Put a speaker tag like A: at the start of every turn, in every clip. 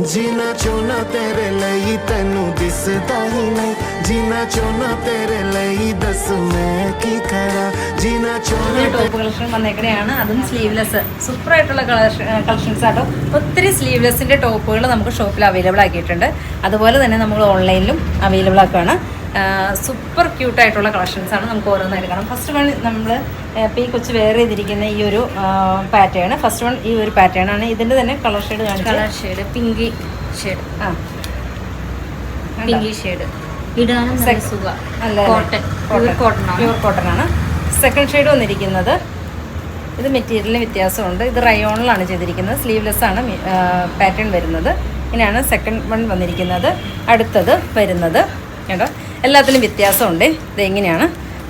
A: जीना चोना तेरे लई तेनू दिसदा ही नहीं जीना चोना तेरे लई दस मैं की करा जीना चोना
B: ടോപ്പ് കളക്ഷൻ വന്നേക്കണെയാണ് അതും സ്ലീവ്ലെസ് സൂപ്പർ ആയിട്ടുള്ള കളക്ഷൻസ് ആട്ടോ ഒത്തിരി സ്ലീവ്ലെസ്സിൻ്റെ ടോപ്പുകൾ നമുക്ക് ഷോപ്പിൽ അവൈലബിൾ ആക്കിയിട്ടുണ്ട് അതുപോലെ തന്നെ നമ്മൾ ഓൺലൈനിലും അവൈലബിൾ ആക്കുകയാണ് സൂപ്പർ ക്യൂട്ടായിട്ടുള്ള കളക്ഷൻസാണ് നമുക്ക് ഓരോന്നായിട്ട് കാണാം ഫസ്റ്റ് വൺ നമ്മൾ ഈ കൊച്ച് വെയർ ചെയ്തിരിക്കുന്ന ഈ ഒരു പാറ്റേൺ ഫസ്റ്റ് വൺ ഈ ഒരു പാറ്റേൺ ആണ് ഇതിൻ്റെ തന്നെ കളർ ഷെയ്ഡ് കാണിച്ചത്
C: colour shade Pinky shade Pinky shade ഇടാനും നല്ല സുഖം കോട്ടൺ പ്യൂർ
B: കോട്ടൺ ആണ് സെക്കൻഡ് ഷെയ്ഡ് വന്നിരിക്കുന്നത് ഇത് മെറ്റീരിയലിന് വ്യത്യാസമുണ്ട് ഇത് റയോണിലാണ് ചെയ്തിരിക്കുന്നത് സ്ലീവ്ലെസ് ആണ് പാറ്റേൺ വരുന്നത് ഇങ്ങനെയാണ് സെക്കൻഡ് വൺ വന്നിരിക്കുന്നത് അടുത്തത് വരുന്നത് കേട്ടോ എല്ലാത്തിലും വ്യത്യാസമുണ്ട് ഇത് എങ്ങനെയാണ്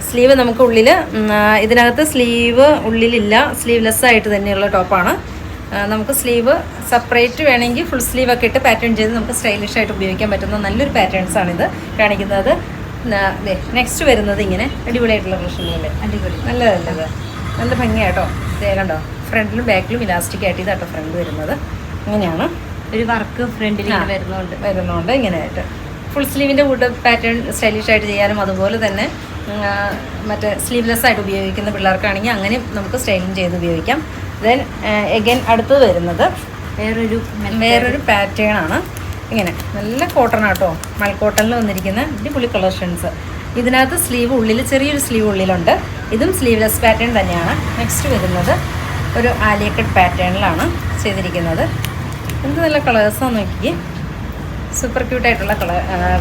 B: സ്ലീവ് നമുക്ക് ഉള്ളിൽ ഇതിനകത്ത് സ്ലീവ് ഉള്ളിലില്ല സ്ലീവ്ലെസ് ആയിട്ട് തന്നെയുള്ള ടോപ്പാണ് നമുക്ക് സ്ലീവ് സെപ്പറേറ്റ് വേണമെങ്കിൽ ഫുൾ സ്ലീവ് ഒക്കെ ഇട്ട് പാറ്റേൺ ചെയ്ത് നമുക്ക് സ്റ്റൈലിഷ് ആയിട്ട് ഉപയോഗിക്കാൻ പറ്റുന്ന നല്ലൊരു പാറ്റേൺസാണിത് കാണിക്കുന്നത് നെക്സ്റ്റ് വരുന്നത് ഇങ്ങനെ അടിപൊളിയായിട്ടുള്ള കളക്ഷനുകളല്ലേ അടിപൊളി നല്ലതല്ലേ നല്ല ഭംഗിയാട്ടോ ഇതേ കണ്ടോ ഫ്രണ്ടിലും ബാക്കിലും ഇലാസ്റ്റിക് ആയിട്ട് ഇതാട്ടോ ഫ്രണ്ട് വരുന്നത് ഇങ്ങനെയാണ്
C: ഒരു വർക്ക് ഫ്രണ്ടിൽ
B: വരുന്നുണ്ട് ഇങ്ങനെയായിട്ട് ഫുൾ സ്ലീവിൻ്റെ കൂട്ട് പാറ്റേൺ സ്റ്റൈലിഷ് ആയിട്ട് ചെയ്യാനും അതുപോലെ തന്നെ മറ്റേ സ്ലീവ്ലെസ് ആയിട്ട് ഉപയോഗിക്കുന്ന പിള്ളേർക്കാണെങ്കിൽ അങ്ങനെ നമുക്ക് സ്റ്റൈലിങ് ചെയ്ത് ഉപയോഗിക്കാം ദെൻ എഗൈൻ അടുത്തത് വരുന്നത് വേറൊരു പാറ്റേൺ ആണ് ഇങ്ങനെ നല്ല കോട്ടൺ ആട്ടോ മൽക്കോട്ടണിൽ വന്നിരിക്കുന്ന അടിപൊളി കളക്ഷൻസ് ഇതിനകത്ത് സ്ലീവ് ഉള്ളിൽ ചെറിയൊരു സ്ലീവ് ഉള്ളിലുണ്ട് ഇതും സ്ലീവ്ലെസ് പാറ്റേൺ തന്നെയാണ് നെക്സ്റ്റ് വരുന്നത് ഒരു ആലിയ കട്ട് പാറ്റേണിലാണ് ചെയ്തിരിക്കുന്നത് എന്ത് നല്ല കളേഴ്സാന്ന് നോക്കി സൂപ്പർ ക്യൂട്ടായിട്ടുള്ള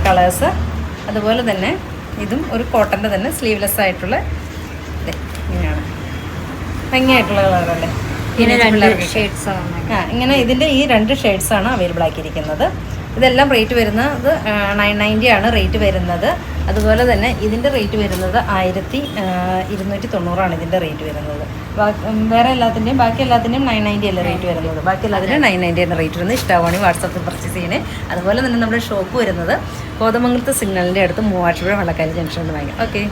B: കളേഴ്സ് അതുപോലെ തന്നെ ഇതും ഒരു കോട്ടൻ്റെ തന്നെ സ്ലീവ്ലെസ് ആയിട്ടുള്ള ഇങ്ങനെയാണ് ഭംഗിയായിട്ടുള്ള കളറല്ലേ ഇങ്ങനെ ഇതിൻ്റെ ഈ രണ്ട് ഷെയ്ഡ്സാണ് അവൈലബിൾ ആക്കിയിരിക്കുന്നത് ഇതെല്ലാം റേറ്റ് വരുന്നത് 990 ആണ് റേറ്റ് വരുന്നത് അതുപോലെ തന്നെ ഇതിൻ്റെ റേറ്റ് വരുന്നത് 1290 ഇതിൻ്റെ റേറ്റ് വരുന്നത് വേറെ എല്ലാത്തിൻ്റെയും ബാക്കി എല്ലാത്തിൻ്റെയും 990 അല്ല റേറ്റ് വരുന്നത് ബാക്കി എല്ലാത്തിനും 990 ആണ് റേറ്റ് വരുന്നത് ഇഷ്ടമാണെങ്കിൽ വാട്സാപ്പിൽ പർച്ചേസ് ചെയ്യണേ അതുപോലെ തന്നെ നമ്മുടെ ഷോപ്പ് വരുന്നത് കോതമംഗലത്ത് സിഗ്നലിൻ്റെ അടുത്ത് മൂവാറ്റുപുഴ വള്ളക്കാരി ജംഗ്ഷനിൽ വാങ്ങിക്കാം ഓക്കെ